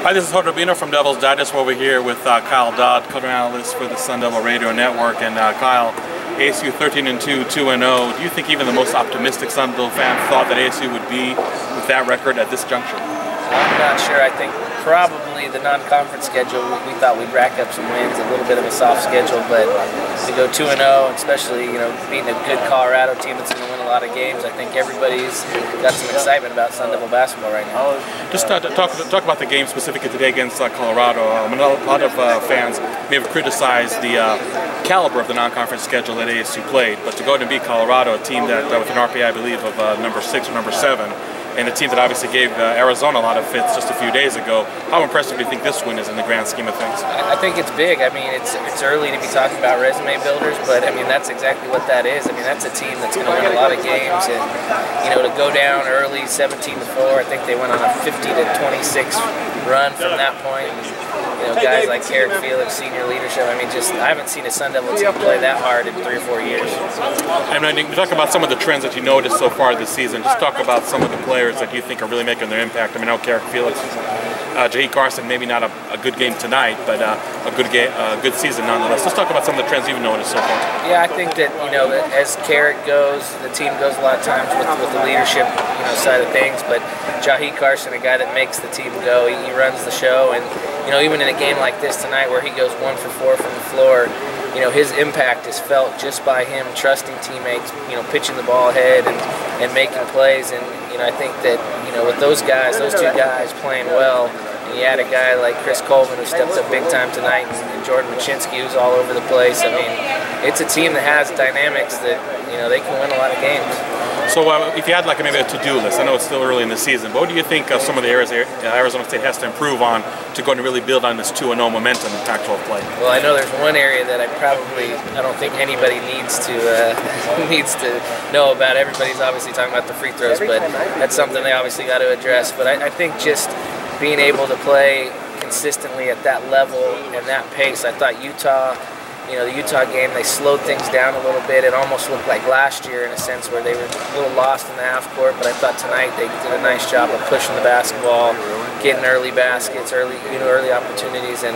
Hi, this is Rubino from Devil's Digest. We're over here with Kyle Dodd, color analyst for the Sun Devil Radio Network. And Kyle, ASU 13-2, 2-0. Do you think even the most optimistic Sun Devil fan thought that ASU would be with that record at this juncture? I'm not sure. I think probably the non-conference schedule, we thought we'd rack up some wins, a little bit of a soft schedule, but to go 2-0, especially beating a good Colorado team that's going to win a lot of games, I think everybody's got some excitement about Sun Devil basketball right now. Just talk about the game specifically today against Colorado. A lot of fans may have criticized the caliber of the non-conference schedule that ASU played, but to go and beat Colorado, a team that with an RPI, I believe, of number 6 or number 7, and a team that obviously gave Arizona a lot of fits just a few days ago. How impressive do you think this win is in the grand scheme of things? I think it's big. I mean, it's early to be talking about resume builders, but I mean, that's exactly what that is. I mean, that's a team that's going to win a lot of games, and to go down early 17-4, I think they went on a 50-26 run from that point. Guys like Eric Felix, senior leadership. I mean, I haven't seen a Sun Devil team play that hard in 3 or 4 years. And when you talk about some of the trends that you noticed so far this season, just talk about some of the players that you think are really making their impact. I mean, I know Eric Felix, Jaheed Carson, maybe not a good game tonight, but a good season nonetheless. Let's talk about some of the trends you've noticed so far. Yeah, I think that as Carrick goes, the team goes a lot of times with the leadership side of things. But Jaheed Carson, a guy that makes the team go, he runs the show, and even in a game like this tonight where he goes 1 for 4 from the floor, his impact is felt just by him trusting teammates, pitching the ball ahead and making plays. And I think that with those guys, those 2 guys playing well, and you add a guy like Chris Colvin who steps up big time tonight, and Jordan Machinsky who's all over the place. I mean, it's a team that has dynamics that they can win a lot of games. So if you had maybe a to-do list, I know it's still early in the season, but what do you think some of the areas Arizona State has to improve on to go and really build on this 2-0 momentum in Pac-12 play? Well, I know there's one area that I don't think anybody needs to know about. Everybody's obviously talking about the free throws, but that's something they obviously got to address. But I think just being able to play consistently at that level and that pace, I thought Utah, the Utah game, they slowed things down a little bit. It almost looked like last year in a sense where they were a little lost in the half court, but I thought tonight they did a nice job of pushing the basketball, getting early baskets, early opportunities, and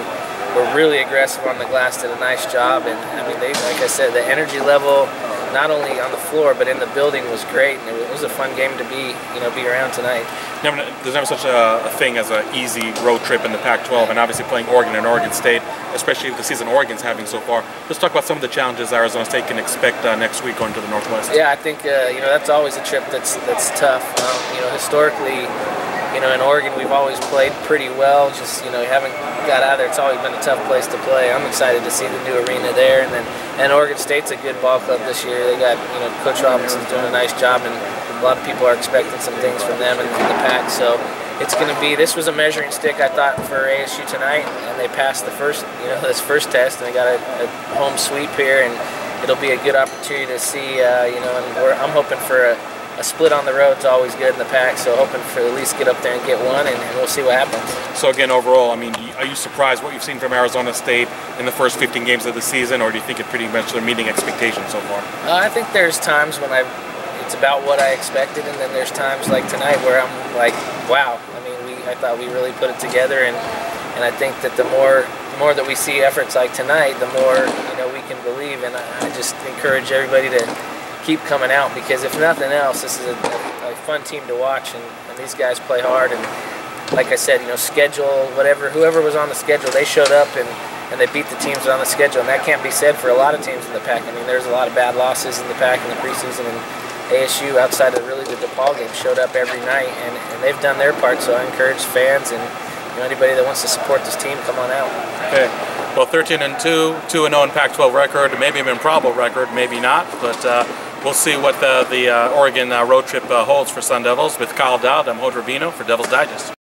were really aggressive on the glass, did a nice job. And I mean, like I said, the energy level, not only on the floor but in the building, was great, and it was a fun game to be around tonight. There's never such a thing as an easy road trip in the Pac-12, and obviously playing Oregon and Oregon State, especially the season Oregon's having so far. Let's talk about some of the challenges Arizona State can expect next week going to the Northwest. Yeah, I think that's always a trip that's tough. Historically, in Oregon we've always played pretty well. Just haven't got out there. It's always been a tough place to play. I'm excited to see the new arena there, and Oregon State's a good ball club this year. They got Coach Robinson's doing a nice job, and a lot of people are expecting some things from them in the Pac. So it's going to be. This was a measuring stick, I thought, for ASU tonight, and they passed the first this first test, and they got a home sweep here, and it'll be a good opportunity to see. And I'm hoping for a split on the road is always good in the Pac, so hoping for at least get up there and get one, and we'll see what happens. So again, overall, I mean, are you surprised what you've seen from Arizona State in the first 15 games of the season, or do you think it pretty much they're meeting expectations so far? I think there's times when it's about what I expected, and then there's times like tonight where I'm like, wow. I mean, I thought we really put it together, and I think that the more that we see efforts like tonight, the more we can believe, and I just encourage everybody to keep coming out, because if nothing else, this is a fun team to watch, and these guys play hard, and like I said, schedule, whoever was on the schedule, they showed up and they beat the teams on the schedule, and that can't be said for a lot of teams in the Pac. I mean, there's a lot of bad losses in the Pac in the preseason, and ASU, outside of really the DePaul game, showed up every night, and they've done their part, so I encourage fans and anybody that wants to support this team, come on out. Okay. Well, 13-2, 2-0 in Pac-12 record, maybe an improbable record, maybe not, but we'll see what the Oregon road trip holds for Sun Devils. With Kyle Dodd, I'm Rubino for Devil's Digest.